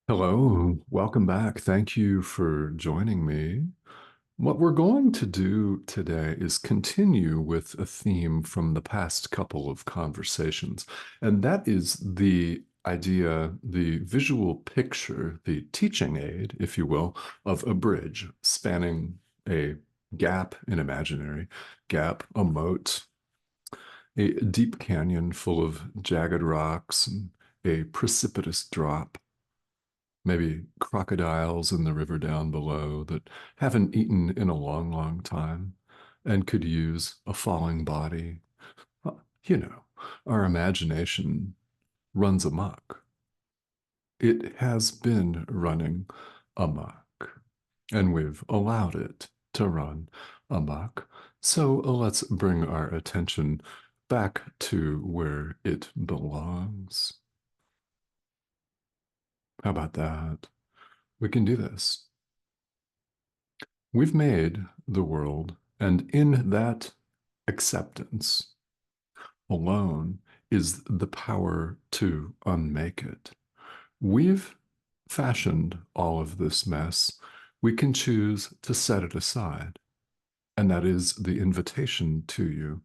Hello, welcome back. Thank you for joining me. What we're going to do today is continue with a theme from the past couple of conversations, and that is the idea, the visual picture, the teaching aid, if you will, of a bridge spanning a gap, an imaginary gap, a moat, a deep canyon full of jagged rocks, and a precipitous drop, maybe crocodiles in the river down below that haven't eaten in a long, long time and could use a falling body. Well, our imagination runs amok. It has been running amok, and we've allowed it to run amok. So let's bring our attention back to where it belongs. How about that? We can do this. We've made the world, and in that acceptance alone is the power to unmake it. We've fashioned all of this mess. We can choose to set it aside, and that is the invitation to you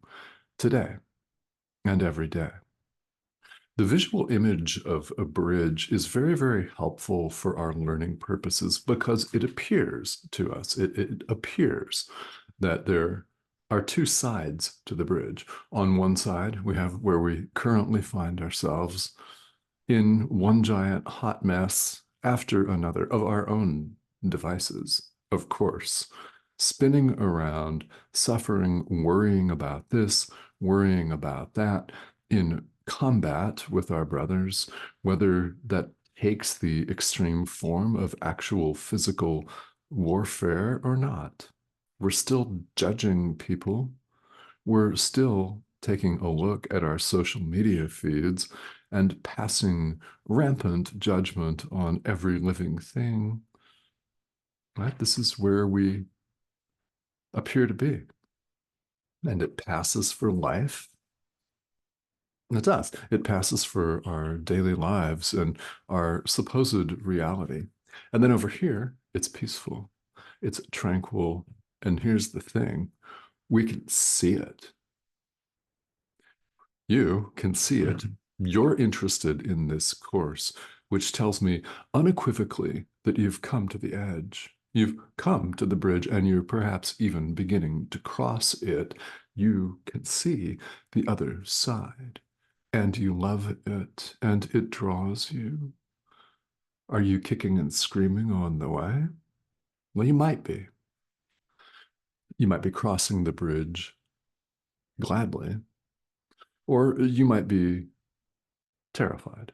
today and every day. The visual image of a bridge is very, very helpful for our learning purposes because it appears to us, it appears that there are two sides to the bridge. On one side, we have where we currently find ourselves in one giant hot mess after another of our own devices, of course, spinning around, suffering, worrying about this, worrying about that, in combat with our brothers, whether that takes the extreme form of actual physical warfare or not. We're still judging people. We're still taking a look at our social media feeds and passing rampant judgment on every living thing. Right? This is where we appear to be. And it passes for life. It does. It passes for our daily lives and our supposed reality. And then over here, it's peaceful, it's tranquil. And here's the thing, we can see it. You can see it. You're interested in this course, which tells me unequivocally that you've come to the edge. You've come to the bridge and you're perhaps even beginning to cross it. You can see the other side and you love it and it draws you. Are you kicking and screaming on the way? Well, you might be. You might be crossing the bridge gladly, or you might be terrified.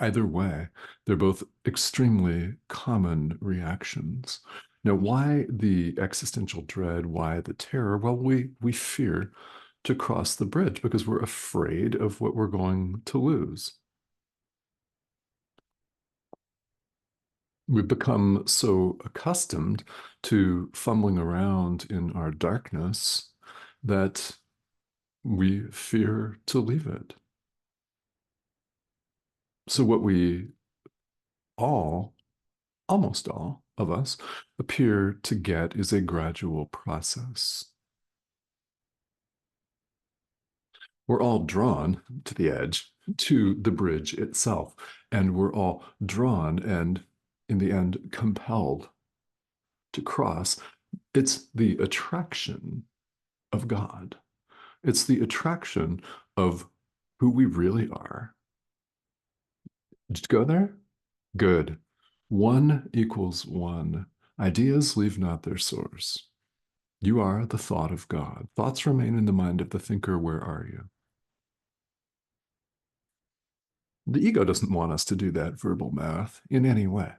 Either way, they're both extremely common reactions. Now, why the existential dread? Why the terror? Well, we fear to cross the bridge because we're afraid of what we're going to lose. We've become so accustomed to fumbling around in our darkness that we fear to leave it. So, what we all, almost all of us, appear to get is a gradual process. We're all drawn to the edge, to the bridge itself, and we're all drawn and, in the end, compelled to cross. It's the attraction of God. It's the attraction of who we really are. Did you go there? Good. One equals one. Ideas leave not their source. You are the thought of God. Thoughts remain in the mind of the thinker. Where are you? The ego doesn't want us to do that verbal math in any way.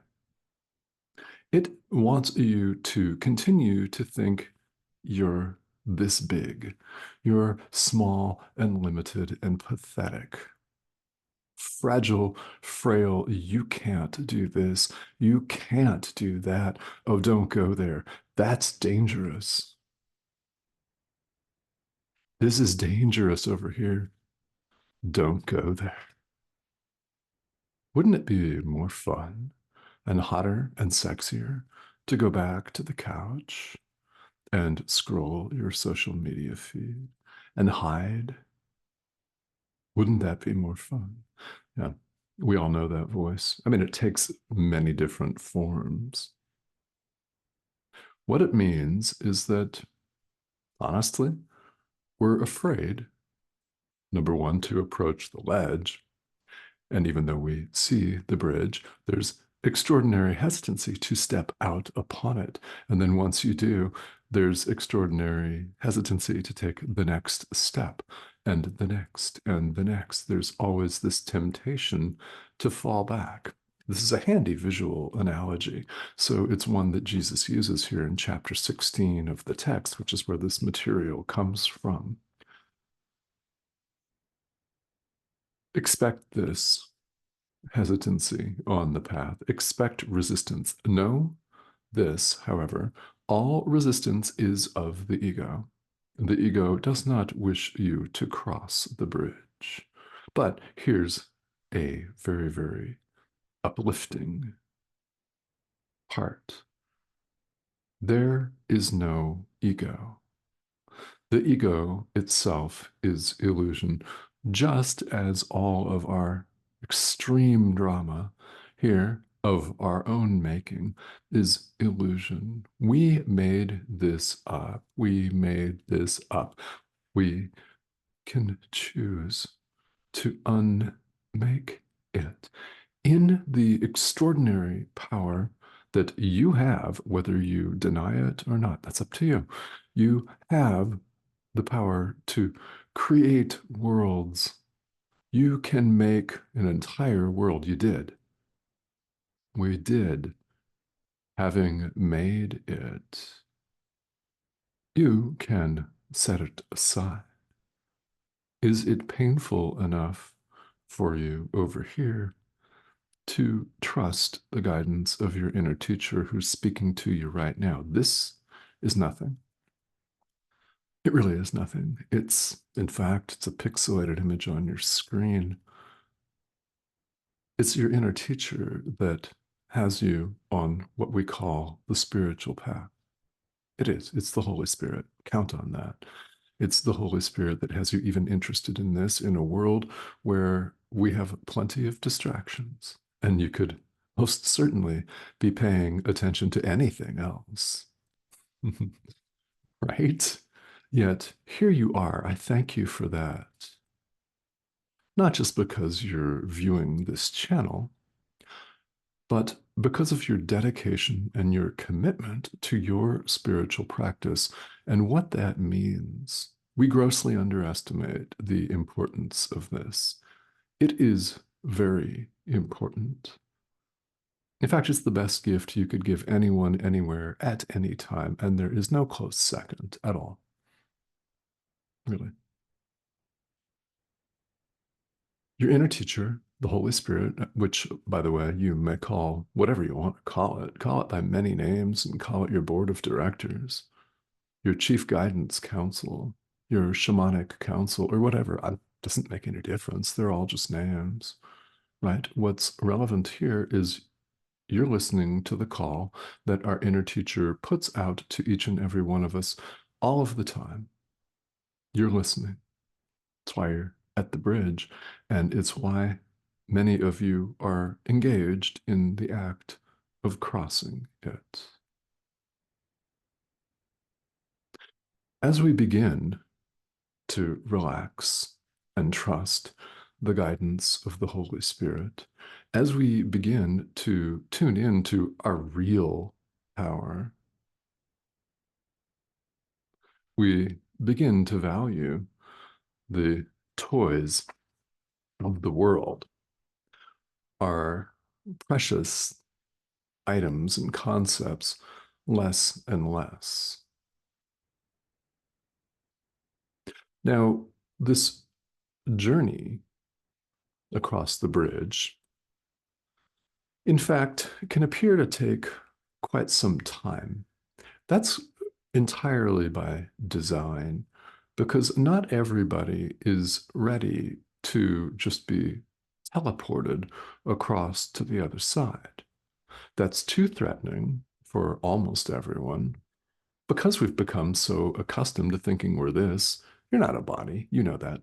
It wants you to continue to think you're this big. You're small and limited and pathetic. Fragile, frail. You can't do this. You can't do that. Oh, don't go there. That's dangerous. This is dangerous over here. Don't go there. Wouldn't it be more fun and hotter and sexier to go back to the couch and scroll your social media feed and hide? Wouldn't that be more fun? Yeah, we all know that voice. I mean, it takes many different forms. What it means is that, honestly, we're afraid, number one, to approach the ledge. And even though we see the bridge, there's extraordinary hesitancy to step out upon it. And then once you do, there's extraordinary hesitancy to take the next step and the next and the next. There's always this temptation to fall back. This is a handy visual analogy. So it's one that Jesus uses here in chapter 16 of the text, which is where this material comes from. Expect this hesitancy on the path. Expect resistance. Know this, however, all resistance is of the ego. The ego does not wish you to cross the bridge. But here's a very, very uplifting part. There is no ego. The ego itself is illusion, just as all of our extreme drama here of our own making is illusion. We made this up. We made this up. We can choose to unmake it in the extraordinary power that you have, whether you deny it or not. That's up to you. You have the power to create worlds. You can make an entire world. You did. We did. Having made it, you can set it aside. Is it painful enough for you over here to trust the guidance of your inner teacher who's speaking to you right now? This is nothing. It really is nothing. It's, in fact, it's a pixelated image on your screen. It's your inner teacher that has you on what we call the spiritual path. It is. It's the Holy Spirit. Count on that. It's the Holy Spirit that has you even interested in this in a world where we have plenty of distractions. And you could most certainly be paying attention to anything else. Right? Yet here you are. I thank you for that. Not just because you're viewing this channel, but because of your dedication and your commitment to your spiritual practice and what that means. We grossly underestimate the importance of this. It is very important. In fact, it's the best gift you could give anyone, anywhere, at any time, and there is no close second at all. Really. Your inner teacher, the Holy Spirit, which, by the way, you may call whatever you want to call it by many names and call it your board of directors, your chief guidance council, your shamanic council, or whatever. It doesn't make any difference. They're all just names, right? What's relevant here is you're listening to the call that our inner teacher puts out to each and every one of us all of the time. You're listening. That's why you're at the bridge, and it's why many of you are engaged in the act of crossing it. As we begin to relax and trust the guidance of the Holy Spirit, as we begin to tune in to our real power, we begin to value the toys of the world, our precious items and concepts, less and less. Now, this journey across the bridge, in fact, can appear to take quite some time. That's entirely by design, because not everybody is ready to just be teleported across to the other side. That's too threatening for almost everyone because we've become so accustomed to thinking we're this. You're not a body, you know that,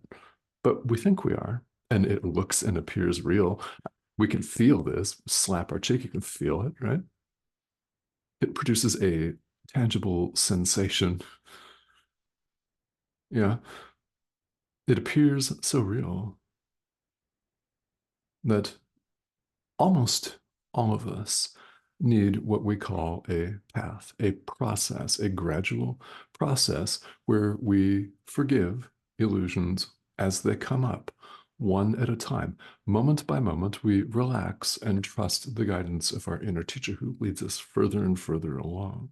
but we think we are, and it looks and appears real. We can feel this, slap our cheek, you can feel it, right? It produces a tangible sensation. Yeah, it appears so real that almost all of us need what we call a path, a process, a gradual process where we forgive illusions as they come up, one at a time. Moment by moment, we relax and trust the guidance of our inner teacher who leads us further and further along.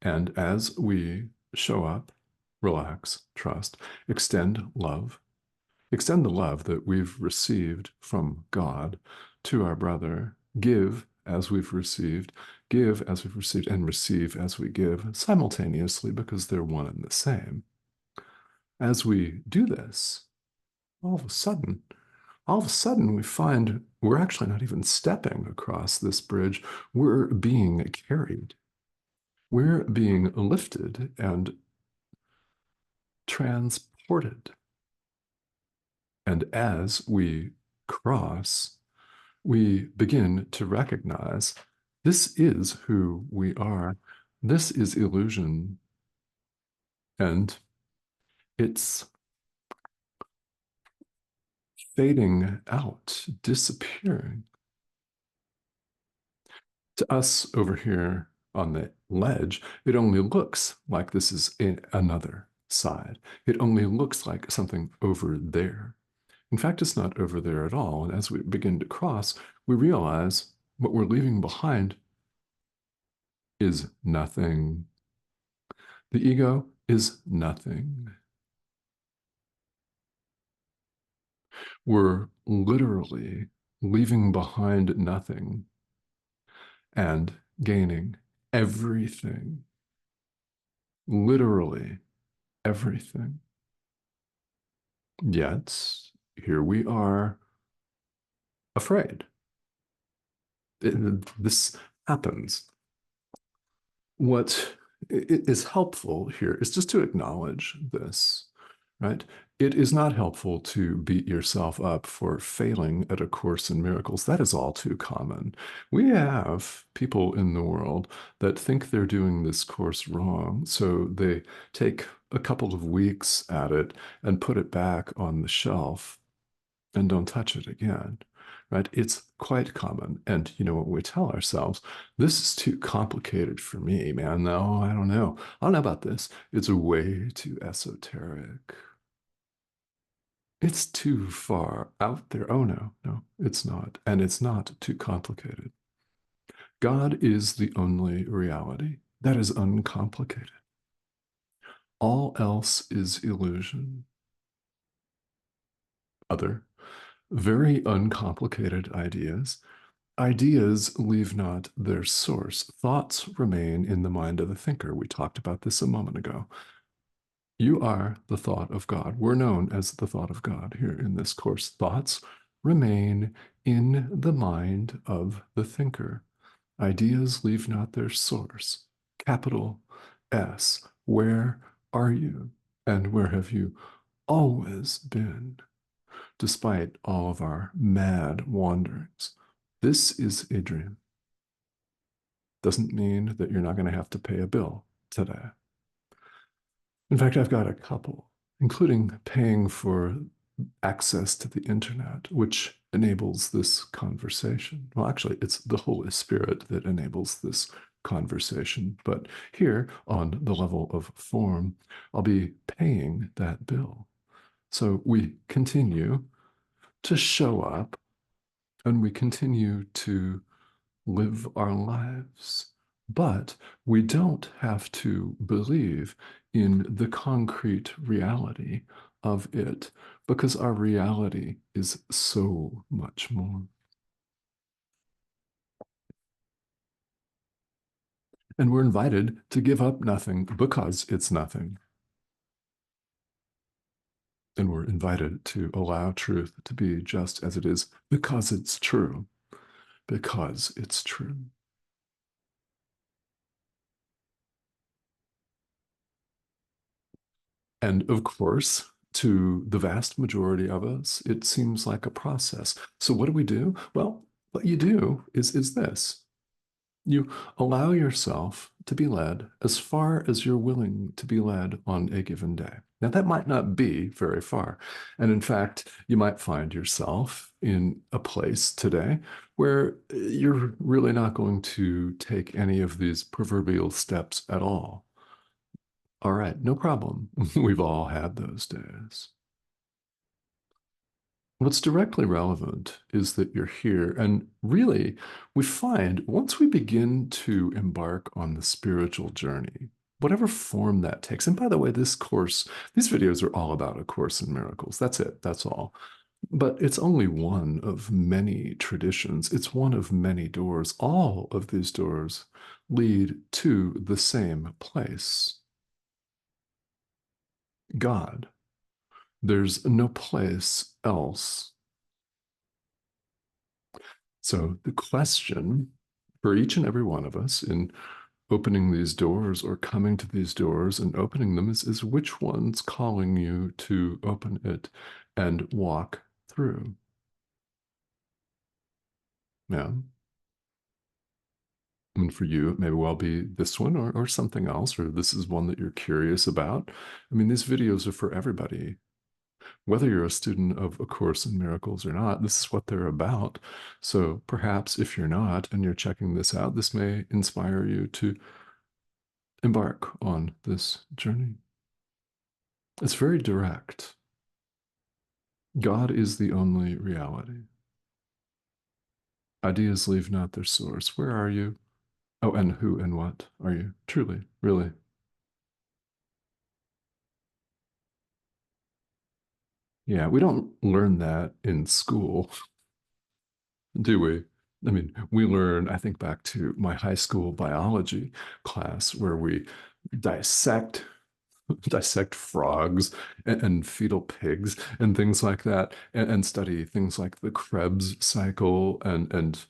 And as we show up, relax, trust, extend love, extend the love that we've received from God to our brother, give as we've received, give as we've received, and receive as we give simultaneously because they're one and the same. As we do this, all of a sudden, we find we're actually not even stepping across this bridge. We're being carried. We're being lifted and transported. And as we cross, we begin to recognize this is who we are. This is illusion. And it's fading out, disappearing. To us over here on the ledge, it only looks like this is another side. It only looks like something over there. In fact, it's not over there at all. And as we begin to cross, we realize what we're leaving behind is nothing. The ego is nothing. We're literally leaving behind nothing and gaining everything, literally everything. Yet, here we are afraid. This happens. What is helpful here is just to acknowledge this, right? It is not helpful to beat yourself up for failing at A Course in Miracles. That is all too common. We have people in the world that think they're doing this course wrong, so they take a couple of weeks at it and put it back on the shelf and don't touch it again, right? It's quite common. And you know what we tell ourselves? This is too complicated for me, man. No, I don't know. I don't know about this. It's way too esoteric. It's too far out there. Oh, no, no, it's not. And it's not too complicated. God is the only reality that is uncomplicated. All else is illusion. Other very uncomplicated ideas. Ideas leave not their source. Thoughts remain in the mind of the thinker. We talked about this a moment ago. You are the thought of God. We're known as the thought of God here in this course. Thoughts remain in the mind of the thinker. Ideas leave not their source. Capital S. Where are you? And where have you always been? Despite all of our mad wanderings. This is a dream. Doesn't mean that you're not going to have to pay a bill today. In fact, I've got a couple, including paying for access to the internet, which enables this conversation. Well, actually, it's the Holy Spirit that enables this conversation. But here, on the level of form, I'll be paying that bill. So we continue to show up and we continue to live our lives. But we don't have to believe in the concrete reality of it because our reality is so much more. And we're invited to give up nothing because it's nothing. And we're invited to allow truth to be just as it is because it's true, because it's true. And of course, to the vast majority of us, it seems like a process. So what do we do? Well, what you do is this. You allow yourself to be led as far as you're willing to be led on a given day. Now, that might not be very far. And in fact, you might find yourself in a place today where you're really not going to take any of these proverbial steps at all. All right, no problem. We've all had those days. What's directly relevant is that you're here. And really, we find once we begin to embark on the spiritual journey, whatever form that takes, and by the way, this course, these videos are all about A Course in Miracles. That's it, that's all. But it's only one of many traditions, it's one of many doors. All of these doors lead to the same place, God. There's no place else. So the question for each and every one of us in opening these doors or coming to these doors and opening them is which one's calling you to open it and walk through? Yeah. And for you, it may well be this one or something else, or this is one that you're curious about. I mean, these videos are for everybody. Whether you're a student of A Course in Miracles or not, this is what they're about. So perhaps if you're not and you're checking this out, this may inspire you to embark on this journey. It's very direct. God is the only reality. Ideas leave not their source. Where are you? Oh, and who and what are you? Truly, really. Yeah, we don't learn that in school, do we? I mean, we learn, I think back to my high school biology class where we dissect dissect frogs and fetal pigs and things like that and study things like the Krebs cycle and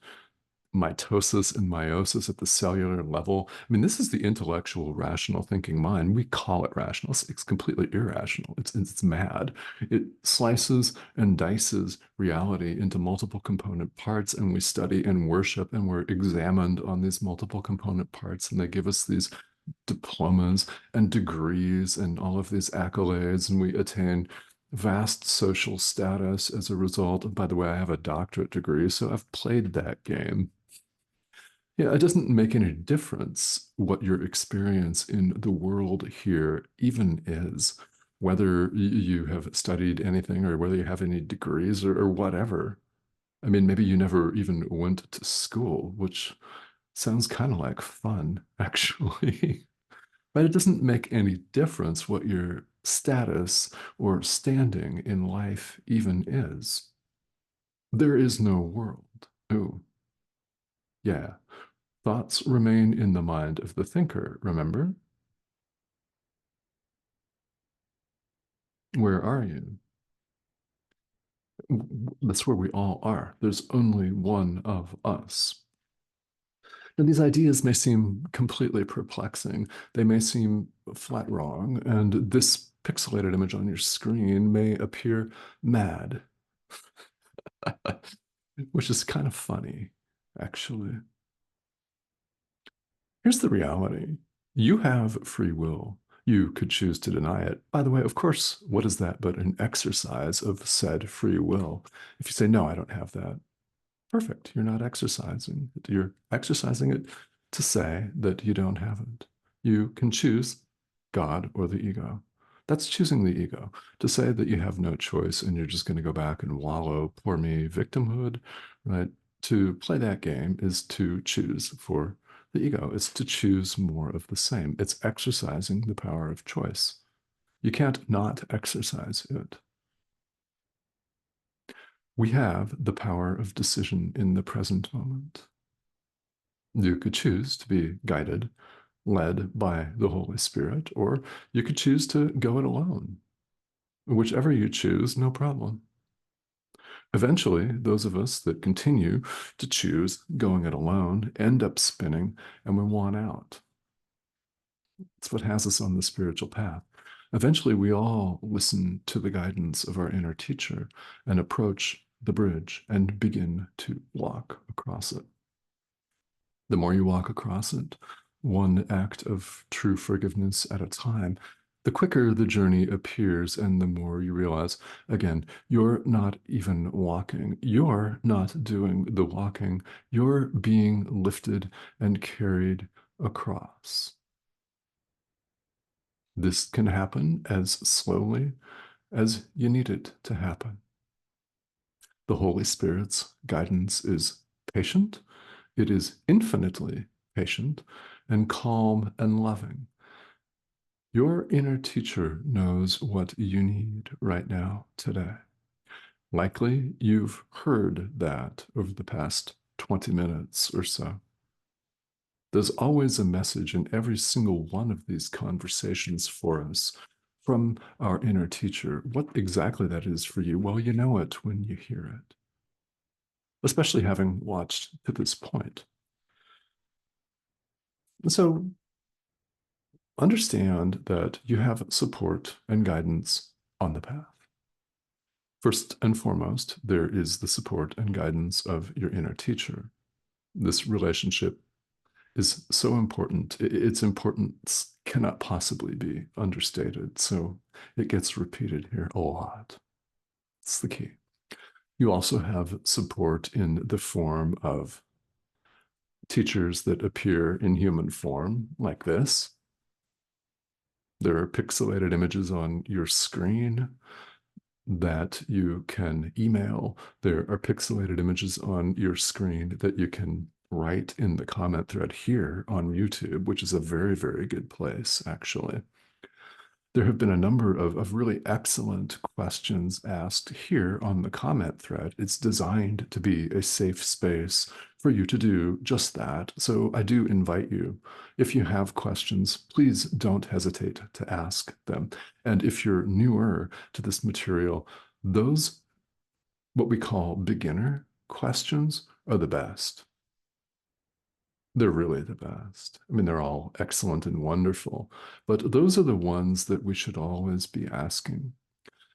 mitosis and meiosis at the cellular level. I mean, this is the intellectual, rational thinking mind. We call it rational. It's completely irrational. It's mad. It slices and dices reality into multiple component parts, and we study and worship, and we're examined on these multiple component parts, and they give us these diplomas and degrees and all of these accolades, and we attain vast social status as a result. And by the way, I have a doctorate degree, so I've played that game. Yeah, it doesn't make any difference what your experience in the world here even is, whether you have studied anything or whether you have any degrees or whatever. I mean, maybe you never even went to school, which sounds kind of like fun, actually. But it doesn't make any difference what your status or standing in life even is. There is no world. Oh, yeah. Thoughts remain in the mind of the thinker, remember? Where are you? That's where we all are. There's only one of us. And these ideas may seem completely perplexing. They may seem flat wrong. And this pixelated image on your screen may appear mad, which is kind of funny, actually. Here's the reality. You have free will. You could choose to deny it. By the way, of course, what is that but an exercise of said free will? If you say, no, I don't have that, perfect. You're not exercising it. You're exercising it to say that you don't have it. You can choose God or the ego. That's choosing the ego. To say that you have no choice and you're just going to go back and wallow, poor me, victimhood, right? To play that game is to choose for the ego. It's to choose more of the same. It's exercising the power of choice. You can't not exercise it. We have the power of decision in the present moment. You could choose to be guided, led by the Holy Spirit, or you could choose to go it alone. Whichever you choose, no problem. Eventually, those of us that continue to choose going it alone end up spinning and we want out. It's what has us on the spiritual path. Eventually, we all listen to the guidance of our inner teacher and approach the bridge and begin to walk across it. The more you walk across it, one act of true forgiveness at a time, the quicker the journey appears, and the more you realize, again, you're not even walking. You're not doing the walking. You're being lifted and carried across. This can happen as slowly as you need it to happen. The Holy Spirit's guidance is patient, it is infinitely patient and calm and loving. Your inner teacher knows what you need right now, today. Likely you've heard that over the past 20 minutes or so. There's always a message in every single one of these conversations for us from our inner teacher. What exactly that is for you, well, you know it when you hear it, especially having watched to this point. So understand that you have support and guidance on the path. First and foremost, there is the support and guidance of your inner teacher. This relationship is so important. Its importance cannot possibly be understated. So it gets repeated here a lot. It's the key. You also have support in the form of teachers that appear in human form, like this. There are pixelated images on your screen that you can email. There are pixelated images on your screen that you can write in the comment thread here on YouTube, which is a very, very good place, actually. There have been a number of really excellent questions asked here on the comment thread. It's designed to be a safe space for you to do just that. So I do invite you, if you have questions, please don't hesitate to ask them. And if you're newer to this material, those, what we call beginner questions, are the best. They're really the best. I mean, they're all excellent and wonderful, but those are the ones that we should always be asking.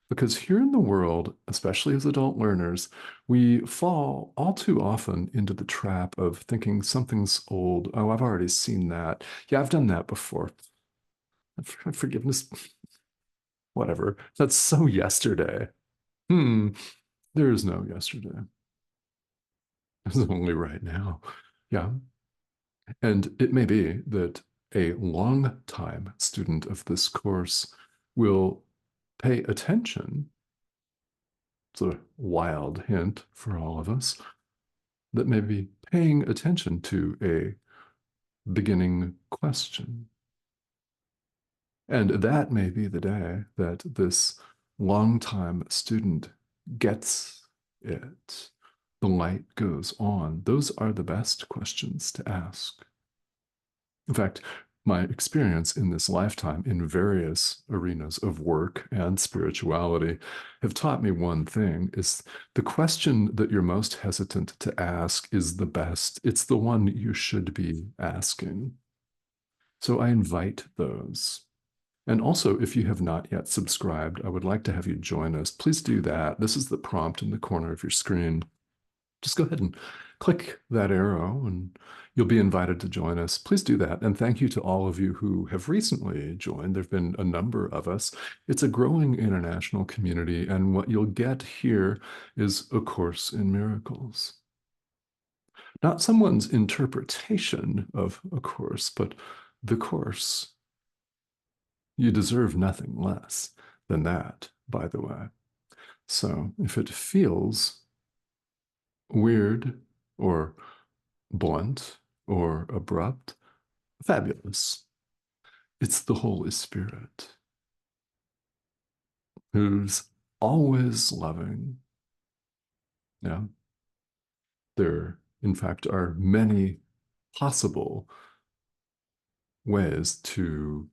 Because here in the world, especially as adult learners, we fall all too often into the trap of thinking something's old. Oh, I've already seen that. Yeah, I've done that before. Forgiveness, whatever. That's so yesterday. Hmm, there is no yesterday. There's only right now. Yeah. And it may be that a long-time student of this course will pay attention. It's a wild hint for all of us that may be paying attention to a beginning question. And that may be the day that this long-time student gets it. The light goes on. Those are the best questions to ask. In fact, my experience in this lifetime in various arenas of work and spirituality have taught me one thing is the question that you're most hesitant to ask is the best. It's the one you should be asking. So I invite those. And also, if you have not yet subscribed, I would like to have you join us. Please do that. This is the prompt in the corner of your screen. Just go ahead and click that arrow and you'll be invited to join us. Please do that. And thank you to all of you who have recently joined. There have been a number of us. It's a growing international community. And what you'll get here is A Course in Miracles. Not someone's interpretation of a course, but the course. You deserve nothing less than that, by the way. So if it feels weird or blunt or abrupt, fabulous. It's the Holy Spirit who's always loving. Yeah. There, in fact, are many possible ways to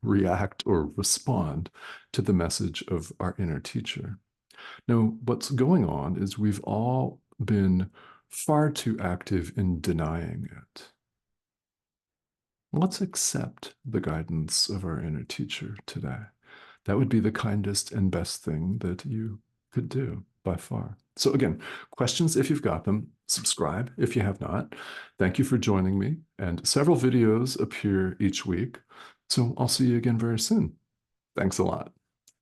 react or respond to the message of our inner teacher. Now, what's going on is we've all been far too active in denying it. Let's accept the guidance of our inner teacher today. That would be the kindest and best thing that you could do by far. So again, questions if you've got them, subscribe if you have not. Thank you for joining me, and several videos appear each week. So I'll see you again very soon. Thanks a lot.